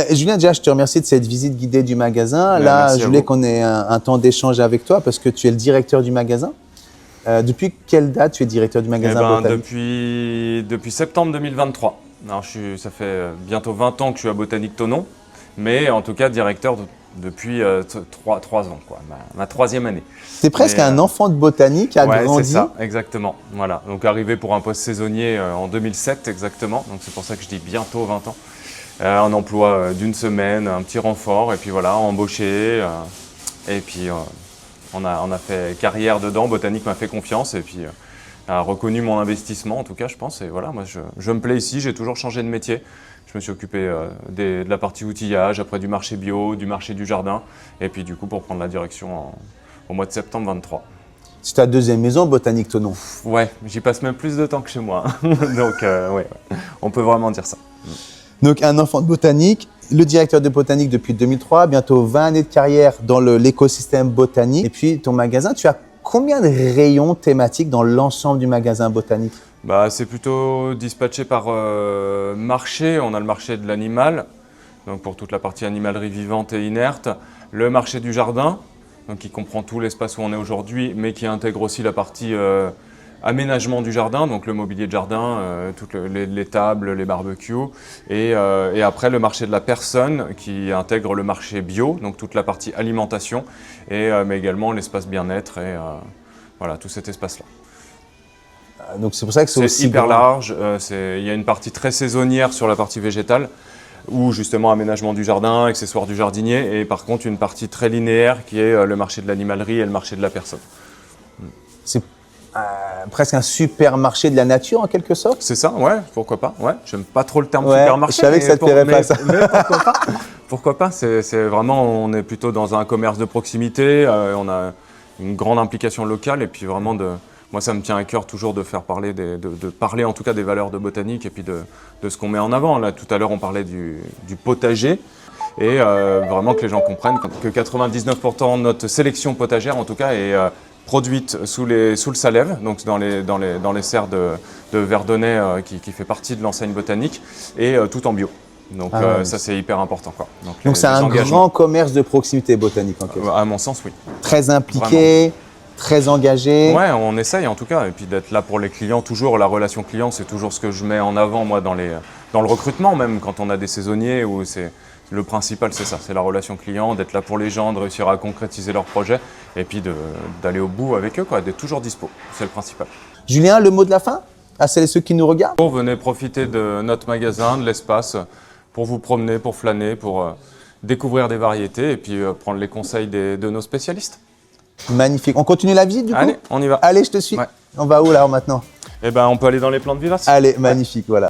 Julien, déjà, je te remercie de cette visite guidée du magasin. Ouais, Là, merci je à voulais vous. qu'on ait un temps d'échange avec toi parce que tu es le directeur du magasin. Depuis quelle date tu es directeur du magasin Botanique? Depuis septembre 2023. Alors, ça fait bientôt 20 ans que je suis à Botanique Thonon, mais en tout cas directeur depuis 3 ans, quoi, ma troisième année. Tu es presque Mais, un enfant de botanique qui a ouais, grandi. c'est ça, exactement. Voilà. Donc arrivé pour un poste saisonnier en 2007 exactement, donc c'est pour ça que je dis bientôt 20 ans. Un emploi d'une semaine, un petit renfort, et puis voilà, embauché. Et puis on a fait carrière dedans, Botanique m'a fait confiance, et puis a reconnu mon investissement en tout cas, je pense. Et voilà, moi je me plais ici, j'ai toujours changé de métier. Je me suis occupé de la partie outillage, après du marché bio, du marché du jardin, et puis du coup pour prendre la direction au mois de septembre 23. C'est ta deuxième maison, Botanique Thonon. Ouais, j'y passe même plus de temps que chez moi. Donc ouais, on peut vraiment dire ça. Donc, un enfant de botanique, le directeur de Botanique depuis 2003, bientôt 20 années de carrière dans l'écosystème botanique. Et puis, ton magasin, tu as combien de rayons thématiques dans l'ensemble du magasin Botanique? Bah, c'est plutôt dispatché par marché. On a le marché de l'animal, donc pour toute la partie animalerie vivante et inerte. Le marché du jardin, donc qui comprend tout l'espace où on est aujourd'hui, mais qui intègre aussi la partie aménagement du jardin, donc le mobilier de jardin, toutes les tables, les barbecues. Et après le marché de la personne qui intègre le marché bio, donc toute la partie alimentation, mais également l'espace bien-être et voilà, tout cet espace-là. Donc, c'est pour ça que c'est C'est aussi hyper grand. large, il y a une partie très saisonnière sur la partie végétale, ou justement aménagement du jardin, accessoires du jardinier, et par contre une partie très linéaire qui est le marché de l'animalerie et le marché de la personne. C'est presque un supermarché de la nature, en quelque sorte. C'est ça, ouais, pourquoi pas. Ouais, j'aime pas trop le terme Ouais, supermarché. je savais que mais ça te plairait mais- pas, ça. mais pourquoi pas. Pourquoi pas, c'est vraiment, on est plutôt dans un commerce de proximité, on a une grande implication locale, et puis vraiment moi ça me tient à cœur toujours de faire parler, de parler en tout cas des valeurs de Botanique, et puis de ce qu'on met en avant. Là, tout à l'heure on parlait du potager, et vraiment que les gens comprennent que 99% de notre sélection potagère en tout cas est produite sous le Salève, donc dans les serres de Verdonnay qui fait partie de l'enseigne Botanique, et tout en bio. Donc ouais. ça c'est hyper important, quoi. Donc, c'est un grand commerce de proximité Botanique, en quelque sorte. À mon sens, oui. Très impliqué, très engagé. Ouais, on essaye en tout cas, et puis d'être là pour les clients, toujours la relation client, c'est toujours ce que je mets en avant moi dans le recrutement, même quand on a des saisonniers, où c'est le principal, c'est ça, c'est la relation client, d'être là pour les gens, de réussir à concrétiser leurs projets, et puis d'aller au bout avec eux, quoi, d'être toujours dispo, c'est le principal. Julien, le mot de la fin à celles et ceux qui nous regardent? Venez profiter de notre magasin, de l'espace, pour vous promener, pour flâner, pour découvrir des variétés, et puis prendre les conseils de nos spécialistes. Magnifique. On continue la visite, du coup? Allez, on y va. Allez, je te suis. Ouais. On va où, là, maintenant? Eh ben, on peut aller dans les plantes vivaces. Allez, magnifique, voilà.